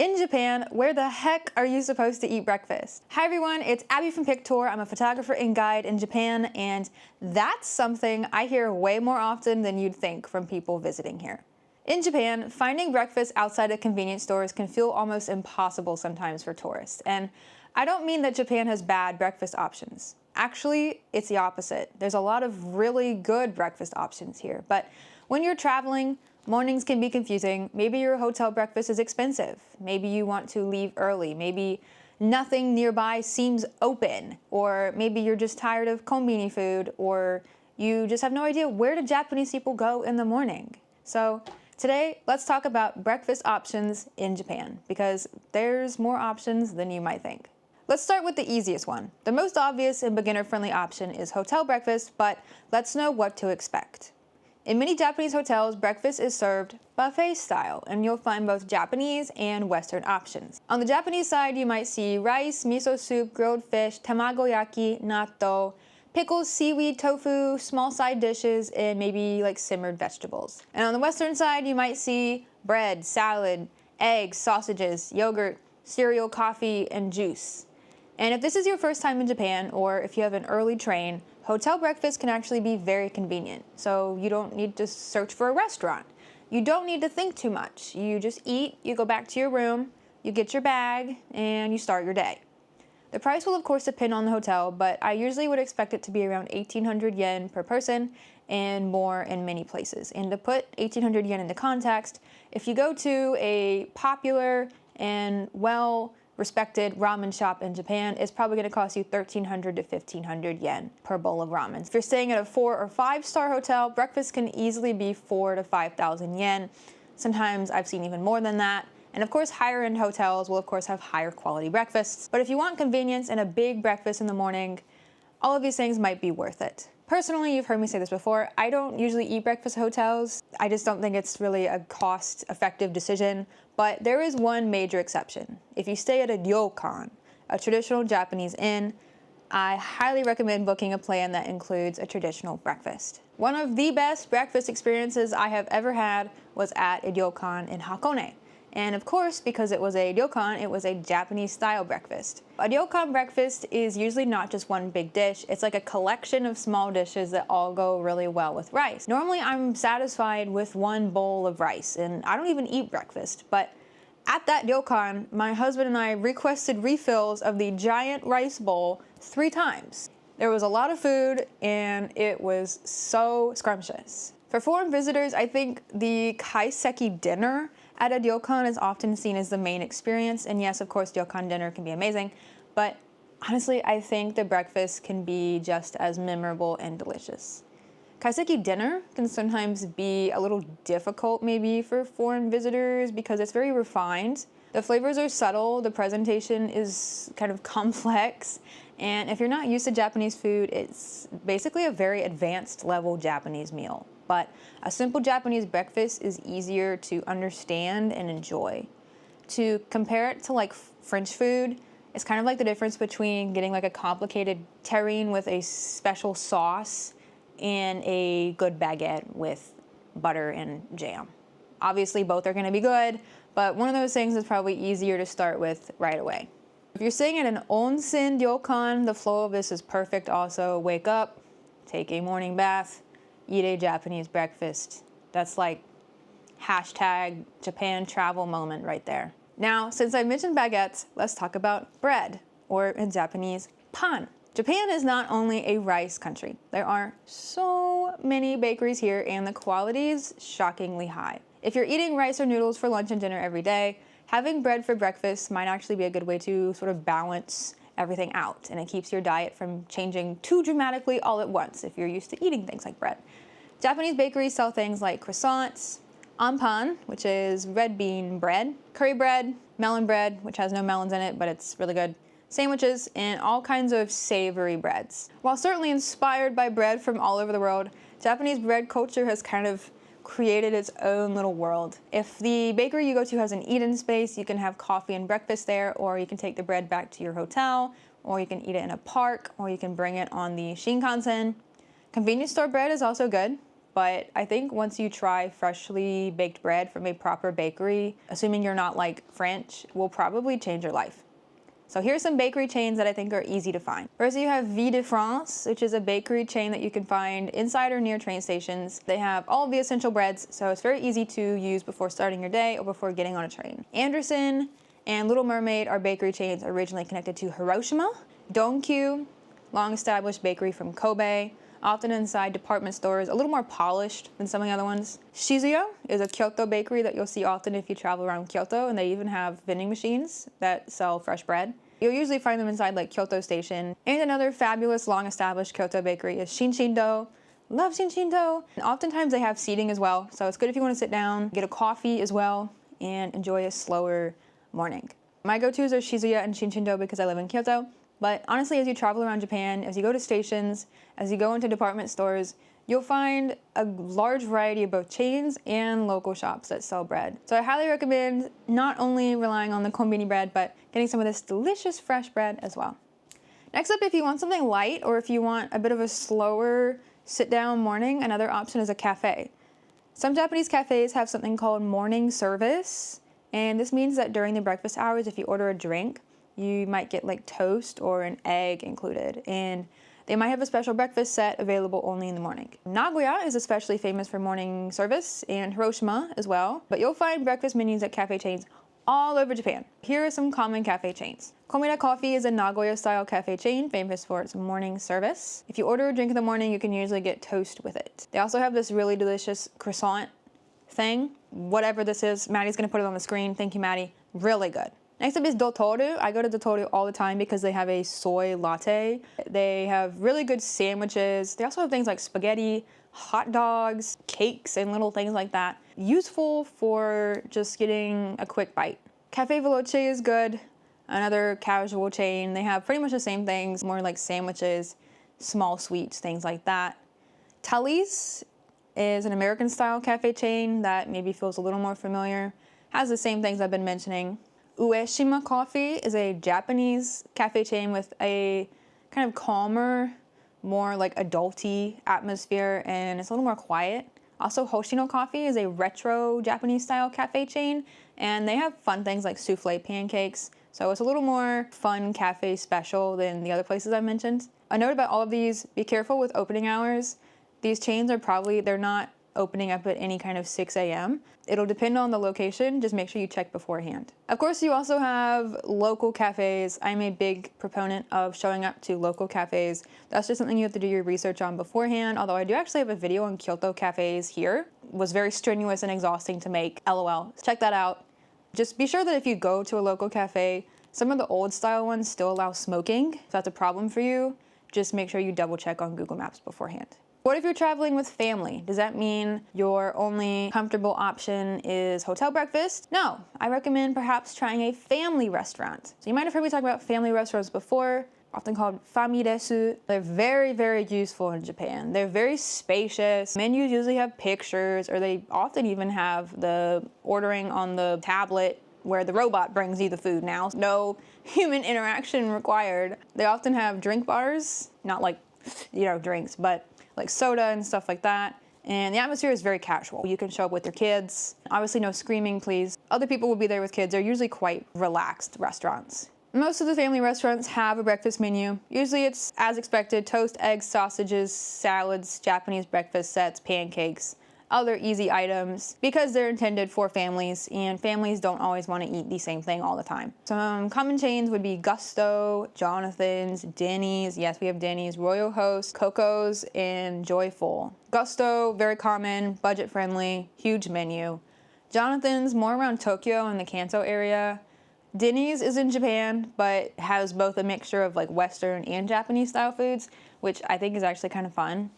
In Japan, where the heck are you supposed to eat breakfast? Hi everyone, it's Abby from Pictour. I'm a photographer and guide in Japan, and that's something I hear way more often than you'd think from people visiting here. In Japan, finding breakfast outside of convenience stores can feel almost impossible sometimes for tourists. And I don't mean that Japan has bad breakfast options. Actually, it's the opposite. There's a lot of really good breakfast options here. But when you're traveling, mornings can be confusing. Maybe your hotel breakfast is expensive. Maybe you want to leave early. Maybe nothing nearby seems open. Or maybe you're just tired of konbini food, or you just have no idea where do Japanese people go in the morning. So today, let's talk about breakfast options in Japan, because there's more options than you might think. Let's start with the easiest one. The most obvious and beginner-friendly option is hotel breakfast, but let's know what to expect. In many Japanese hotels, breakfast is served buffet style, and you'll find both Japanese and Western options. On the Japanese side, you might see rice, miso soup, grilled fish, tamagoyaki, natto, pickles, seaweed, tofu, small side dishes, and maybe like simmered vegetables. And on the Western side, you might see bread, salad, eggs, sausages, yogurt, cereal, coffee, and juice. And if this is your first time in Japan, or if you have an early train, hotel breakfast can actually be very convenient. So you don't need to search for a restaurant. You don't need to think too much. You just eat, you go back to your room, you get your bag, and you start your day. The price will of course depend on the hotel, but I usually would expect it to be around 1,800 yen per person and more in many places. And to put 1,800 yen into context, if you go to a popular and well-respected ramen shop in Japan, it's probably going to cost you 1,300 to 1,500 yen per bowl of ramen. If you're staying at a 4- or 5-star hotel, breakfast can easily be 4,000 to 5,000 yen. Sometimes I've seen even more than that. And of course, higher end hotels will of course have higher quality breakfasts. But if you want convenience and a big breakfast in the morning, all of these things might be worth it. Personally, you've heard me say this before, I don't usually eat breakfast at hotels. I just don't think it's really a cost-effective decision. But there is one major exception. If you stay at a ryokan, a traditional Japanese inn, I highly recommend booking a plan that includes a traditional breakfast. One of the best breakfast experiences I have ever had was at a ryokan in Hakone. And of course, because it was a ryokan, it was a Japanese style breakfast. A ryokan breakfast is usually not just one big dish, it's like a collection of small dishes that all go really well with rice. Normally I'm satisfied with one bowl of rice, and I don't even eat breakfast, but at that ryokan, my husband and I requested refills of the giant rice bowl 3 times. There was a lot of food, and it was so scrumptious. For foreign visitors, I think the kaiseki dinner at a ryokan is often seen as the main experience, and yes, of course, ryokan dinner can be amazing, but honestly, I think the breakfast can be just as memorable and delicious. Kaiseki dinner can sometimes be a little difficult maybe for foreign visitors because it's very refined. The flavors are subtle, the presentation is kind of complex, and if you're not used to Japanese food, it's basically a very advanced level Japanese meal. But a simple Japanese breakfast is easier to understand and enjoy. To compare it to like French food, it's kind of like the difference between getting like a complicated terrine with a special sauce and a good baguette with butter and jam. Obviously both are going to be good, but one of those things is probably easier to start with right away. If you're staying at an onsen ryokan, the flow of this is perfect also. Wake up, take a morning bath, eat a Japanese breakfast. That's like hashtag Japan travel moment right there. Now, since I mentioned baguettes, let's talk about bread, or in Japanese, pan. Japan is not only a rice country. There are so many bakeries here, and the quality is shockingly high. If you're eating rice or noodles for lunch and dinner every day, having bread for breakfast might actually be a good way to sort of balance everything out, and it keeps your diet from changing too dramatically all at once if you're used to eating things like bread. Japanese bakeries sell things like croissants, anpan, which is red bean bread, curry bread, melon bread, which has no melons in it, but it's really good, sandwiches, and all kinds of savory breads. While certainly inspired by bread from all over the world, Japanese bread culture has kind of created its own little world. If the bakery you go to has an eat-in space, you can have coffee and breakfast there, or you can take the bread back to your hotel, or you can eat it in a park, or you can bring it on the Shinkansen. Convenience store bread is also good. but I think once you try freshly baked bread from a proper bakery, assuming you're not like French, will probably change your life. So here's some bakery chains that I think are easy to find. First, you have Vie de France, which is a bakery chain that you can find inside or near train stations. They have all of the essential breads, so it's very easy to use before starting your day or before getting on a train. Anderson and Little Mermaid are bakery chains originally connected to Hiroshima. Donkyu, long-established bakery from Kobe, often inside department stores, a little more polished than some of the other ones. Shizuya is a Kyoto bakery that you'll see often if you travel around Kyoto, and they even have vending machines that sell fresh bread. You'll usually find them inside like Kyoto Station. And another fabulous long-established Kyoto bakery is Shinshindo. Love Shinshindo. And oftentimes they have seating as well, so it's good if you want to sit down, get a coffee as well, and enjoy a slower morning. My go-tos are Shizuya and Shinshindo because I live in Kyoto. But honestly, as you travel around Japan, as you go to stations, as you go into department stores, you'll find a large variety of both chains and local shops that sell bread. So I highly recommend not only relying on the konbini bread, but getting some of this delicious fresh bread as well. Next up, if you want something light or if you want a bit of a slower sit-down morning, another option is a cafe. Some Japanese cafes have something called morning service, and this means that during the breakfast hours, if you order a drink, you might get like toast or an egg included, and they might have a special breakfast set available only in the morning. Nagoya is especially famous for morning service, and Hiroshima as well, but you'll find breakfast menus at cafe chains all over Japan. Here are some common cafe chains. Komida Coffee is a Nagoya-style cafe chain famous for its morning service. If you order a drink in the morning, you can usually get toast with it. They also have this really delicious croissant thing. Whatever this is, Maddie's gonna put it on the screen. Thank you, Maddie. Really good. Next up is Dotoru. I go to Dotoru all the time because they have a soy latte. They have really good sandwiches. They also have things like spaghetti, hot dogs, cakes, and little things like that. Useful for just getting a quick bite. Cafe Veloce is good. Another casual chain. They have pretty much the same things, more like sandwiches, small sweets, things like that. Tully's is an American-style cafe chain that maybe feels a little more familiar. Has the same things I've been mentioning. Ueshima Coffee is a Japanese cafe chain with a kind of calmer, more like adulty atmosphere, and it's a little more quiet. Also, Hoshino Coffee is a retro Japanese style cafe chain, and they have fun things like souffle pancakes, so it's a little more fun cafe special than the other places I mentioned. A note about all of these, be careful with opening hours. These chains are they're not opening up at any kind of 6 a.m. It'll depend on the location, just make sure you check beforehand. Of course, you also have local cafes. I'm a big proponent of showing up to local cafes. That's just something you have to do your research on beforehand, although I do actually have a video on Kyoto cafes here. It was very strenuous and exhausting to make, LOL. Check that out. Just be sure that if you go to a local cafe, some of the old style ones still allow smoking. If that's a problem for you, just make sure you double check on Google Maps beforehand. What if you're traveling with family? Does that mean your only comfortable option is hotel breakfast? No, I recommend perhaps trying a family restaurant. So you might have heard me talk about family restaurants before, often called famidesu. They're very, very useful in Japan. They're very spacious. Menus usually have pictures, or they often even have the ordering on the tablet where the robot brings you the food now. No human interaction required. They often have drink bars, not like, drinks, but like soda and stuff like that. And the atmosphere is very casual. You can show up with your kids. Obviously no screaming, please. Other people will be there with kids. They're usually quite relaxed restaurants. Most of the family restaurants have a breakfast menu. Usually it's, as expected, toast, eggs, sausages, salads, Japanese breakfast sets, pancakes, other easy items, because they're intended for families, and families don't always want to eat the same thing all the time. Some common chains would be Gusto, Jonathan's, Denny's, yes, we have Denny's, Royal Host, Coco's, and Joyful. Gusto, very common, budget-friendly, huge menu. Jonathan's, more around Tokyo and the Kanto area. Denny's is in Japan, but has both a mixture of like Western and Japanese style foods, which I think is actually kind of fun.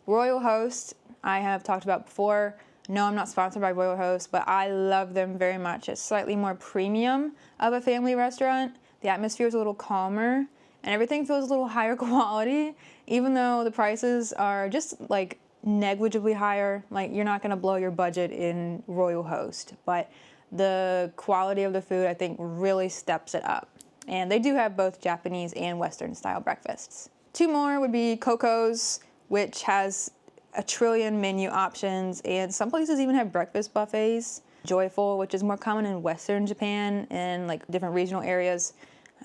Royal Host, I have talked about before. No, I'm not sponsored by Royal Host, but I love them very much. It's slightly more premium of a family restaurant. The atmosphere is a little calmer, and everything feels a little higher quality, even though the prices are just like negligibly higher. Like, you're not gonna blow your budget in Royal Host, but the quality of the food, I think, really steps it up. And they do have both Japanese and Western style breakfasts. Two more would be Coco's, which has a trillion menu options, and some places even have breakfast buffets. Joyful, which is more common in Western Japan and like different regional areas,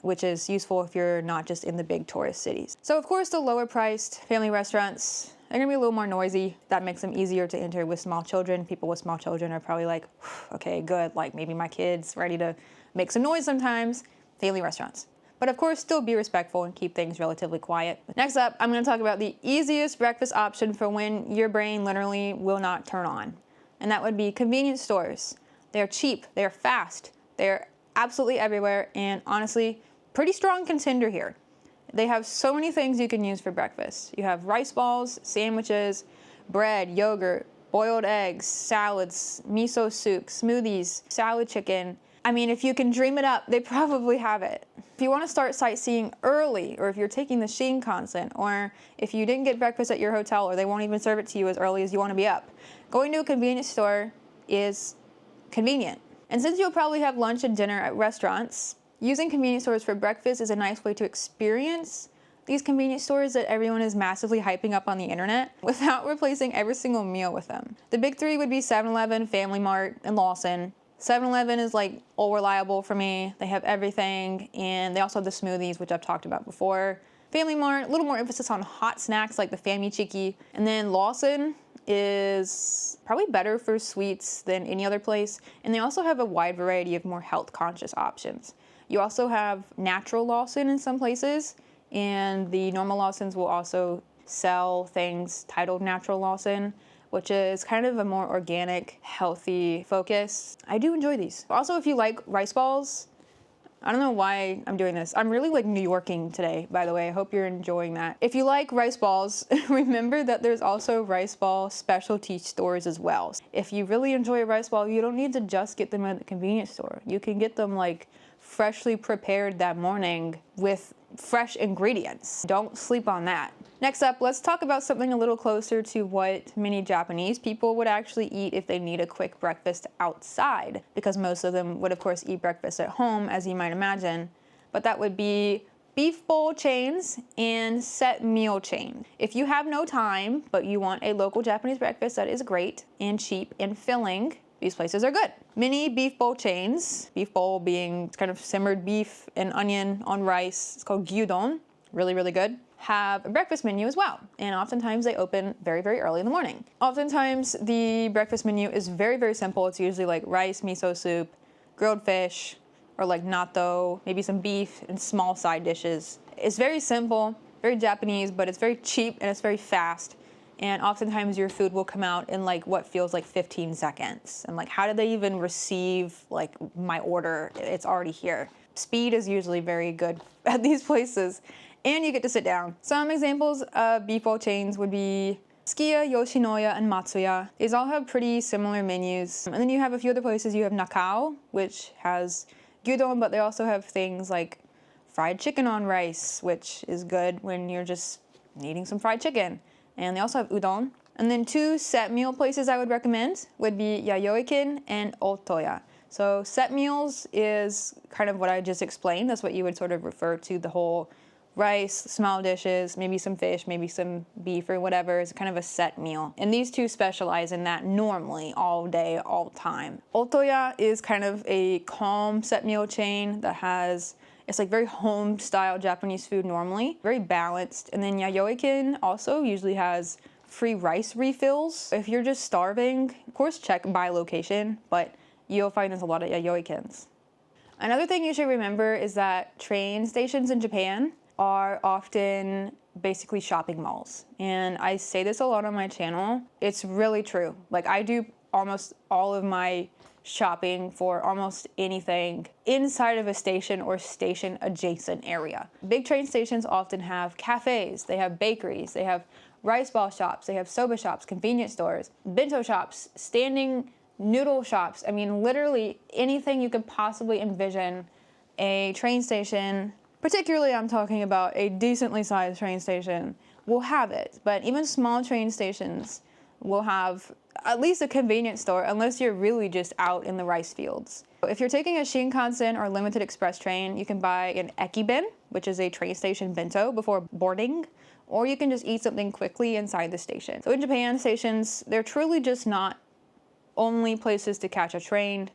which is useful if you're not just in the big tourist cities. So of course the lower priced family restaurants are gonna be a little more noisy. That makes them easier to enter with small children. People with small children are probably like, okay, good, like maybe my kid's ready to make some noise sometimes. Family restaurants. But of course, still be respectful and keep things relatively quiet. Next up, I'm gonna talk about the easiest breakfast option for when your brain literally will not turn on. And that would be convenience stores. They're cheap, they're fast, they're absolutely everywhere, and honestly, pretty strong contender here. They have so many things you can use for breakfast. You have rice balls, sandwiches, bread, yogurt, boiled eggs, salads, miso soup, smoothies, salad chicken. I mean, if you can dream it up, they probably have it. If you want to start sightseeing early, or if you're taking the Shinkansen, or if you didn't get breakfast at your hotel, or they won't even serve it to you as early as you want to be up, going to a convenience store is convenient. And since you'll probably have lunch and dinner at restaurants, using convenience stores for breakfast is a nice way to experience these convenience stores that everyone is massively hyping up on the internet without replacing every single meal with them. The big three would be 7-Eleven, Family Mart, and Lawson. 7-Eleven is like all reliable for me. They have everything, and they also have the smoothies, which I've talked about before. Family Mart, a little more emphasis on hot snacks like the Fami Chiki. And then Lawson is probably better for sweets than any other place. And they also have a wide variety of more health conscious options. You also have natural Lawson in some places, and the normal Lawsons will also sell things titled Natural Lawson, which is kind of a more organic, healthy focus. I do enjoy these. Also, if you like rice balls, I don't know why I'm doing this. I'm really like New Yorking today, by the way. I hope you're enjoying that. If you like rice balls, remember that there's also rice ball specialty stores as well. If you really enjoy a rice ball, you don't need to just get them at the convenience store. You can get them like freshly prepared that morning with fresh ingredients. Don't sleep on that. Next up, let's talk about something a little closer to what many Japanese people would actually eat if they need a quick breakfast outside, because most of them would of course eat breakfast at home, as you might imagine. But that would be beef bowl chains and set meal chain. If you have no time, but you want a local Japanese breakfast that is great and cheap and filling, these places are good. Mini beef bowl chains, beef bowl being kind of simmered beef and onion on rice, it's called gyudon, really, really good, have a breakfast menu as well. And oftentimes they open very, very early in the morning. Oftentimes the breakfast menu is very, very simple. It's usually like rice, miso soup, grilled fish, or like natto, maybe some beef and small side dishes. It's very simple, very Japanese, but it's very cheap and it's very fast. And oftentimes your food will come out in like what feels like 15 seconds. And like, how did they even receive like my order? It's already here. Speed is usually very good at these places. And you get to sit down. Some examples of beef bowl chains would be Sukiya, Yoshinoya, and Matsuya. These all have pretty similar menus. And then you have a few other places. You have Nakao, which has gyudon, but they also have things like fried chicken on rice, which is good when you're just needing some fried chicken. And they also have udon. And then two set meal places I would recommend would be Yayoi-kin and Otoya. So set meals is kind of what I just explained. That's what you would sort of refer to the whole rice, small dishes, maybe some fish, maybe some beef or whatever. It's kind of a set meal. And these two specialize in that normally all day, all the time. Otoya is kind of a calm set meal chain that has, it's like very home style Japanese food normally, very balanced. And then Yayoi-kin also usually has free rice refills. If you're just starving, of course check by location, but you'll find there's a lot of Yayoi-kins. Another thing you should remember is that train stations in Japan are often basically shopping malls. And I say this a lot on my channel. It's really true. Like I do almost all of my shopping for almost anything inside of a station or station adjacent area. Big train stations often have cafes, they have bakeries, they have rice ball shops, they have soba shops, convenience stores, bento shops, standing noodle shops. I mean, literally anything you could possibly envision a train station, particularly I'm talking about a decently sized train station, will have it. But even small train stations will have at least a convenience store unless you're really just out in the rice fields. If you're taking a Shinkansen or limited express train, you can buy an ekiben, which is a train station bento before boarding, or you can just eat something quickly inside the station. So in Japan, stations, they're truly just not only places to catch a train.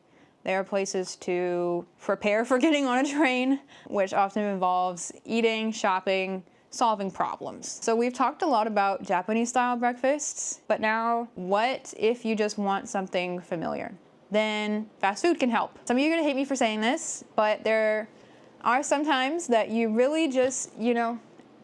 They are places to prepare for getting on a train, which often involves eating, shopping, solving problems. So we've talked a lot about Japanese style breakfasts, but now what if you just want something familiar? Then fast food can help. Some of you are gonna hate me for saying this, but there are some times that you really just,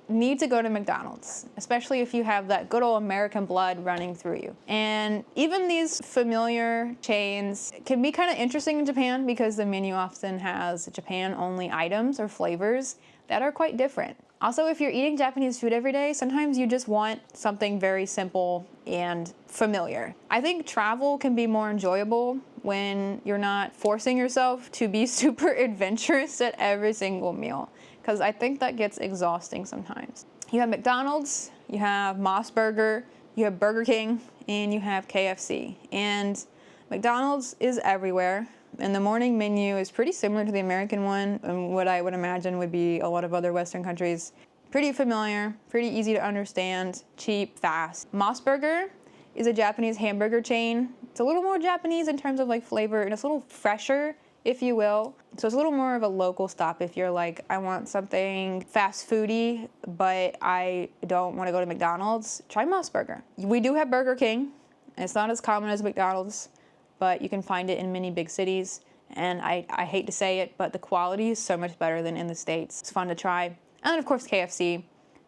need to go to McDonald's, especially if you have that good old American blood running through you. And even these familiar chains can be kind of interesting in Japan because the menu often has Japan-only items or flavors that are quite different. Also, if you're eating Japanese food every day, sometimes you just want something very simple and familiar. I think travel can be more enjoyable when you're not forcing yourself to be super adventurous at every single meal, because I think that gets exhausting sometimes. You have McDonald's, you have Moss Burger, you have Burger King, and you have KFC. And McDonald's is everywhere. And the morning menu is pretty similar to the American one, and what I would imagine would be a lot of other Western countries. Pretty familiar, pretty easy to understand, cheap, fast. Moss Burger is a Japanese hamburger chain. It's a little more Japanese in terms of like flavor, and it's a little fresher, if you will. So it's a little more of a local stop if you're like, I want something fast foody, but I don't want to go to McDonald's. Try Moss Burger. We do have Burger King, and it's not as common as McDonald's, but you can find it in many big cities. And I hate to say it, but the quality is so much better than in the States. It's fun to try. And then of course KFC,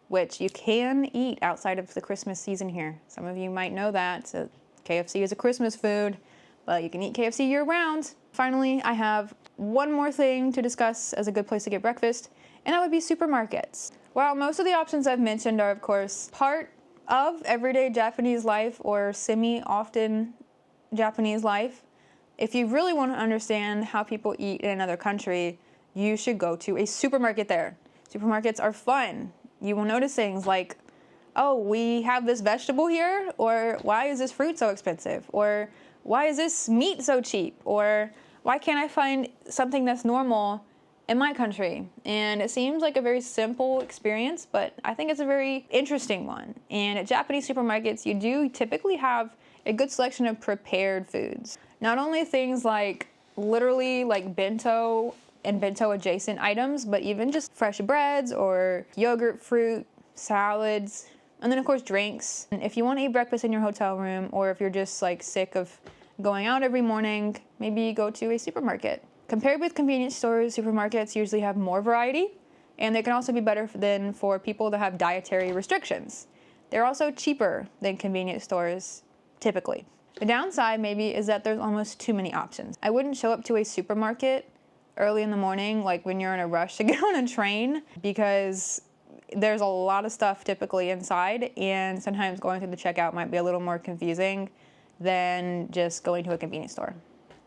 which you can eat outside of the Christmas season here. Some of you might know that. So KFC is a Christmas food, but you can eat KFC year round. Finally, I have one more thing to discuss as a good place to get breakfast, and that would be supermarkets. While most of the options I've mentioned are of course part of everyday Japanese life or semi-often Japanese life, if you really want to understand how people eat in another country, you should go to a supermarket there. Supermarkets are fun. You will notice things like, oh, we have this vegetable here, or why is this fruit so expensive, or why is this meat so cheap, or why can't I find something that's normal in my country? And it seems like a very simple experience, but I think it's a very interesting one. And at Japanese supermarkets, you do typically have a good selection of prepared foods. Not only things like literally like bento and bento adjacent items, but even just fresh breads or yogurt, fruit, salads, and then of course drinks. And if you want to eat breakfast in your hotel room, or if you're just like sick of going out every morning, maybe go to a supermarket. Compared with convenience stores, supermarkets usually have more variety, and they can also be better than for people that have dietary restrictions. They're also cheaper than convenience stores, typically. The downside maybe is that there's almost too many options. I wouldn't show up to a supermarket early in the morning, like when you're in a rush to get on a train, because there's a lot of stuff typically inside, and sometimes going through the checkout might be a little more confusing than just going to a convenience store.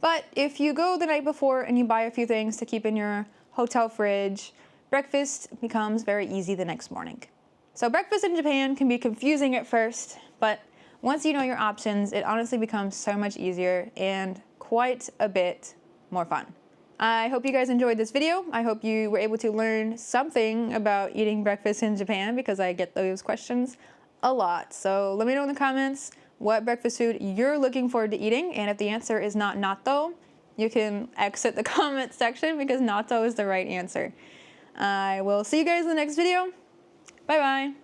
But if you go the night before and you buy a few things to keep in your hotel fridge, breakfast becomes very easy the next morning. So breakfast in Japan can be confusing at first, but once you know your options, it honestly becomes so much easier and quite a bit more fun. I hope you guys enjoyed this video. I hope you were able to learn something about eating breakfast in Japan, because I get those questions a lot. So let me know in the comments what breakfast food you're looking forward to eating, and if the answer is not natto, you can exit the comment section because natto is the right answer. I will see you guys in the next video. Bye bye.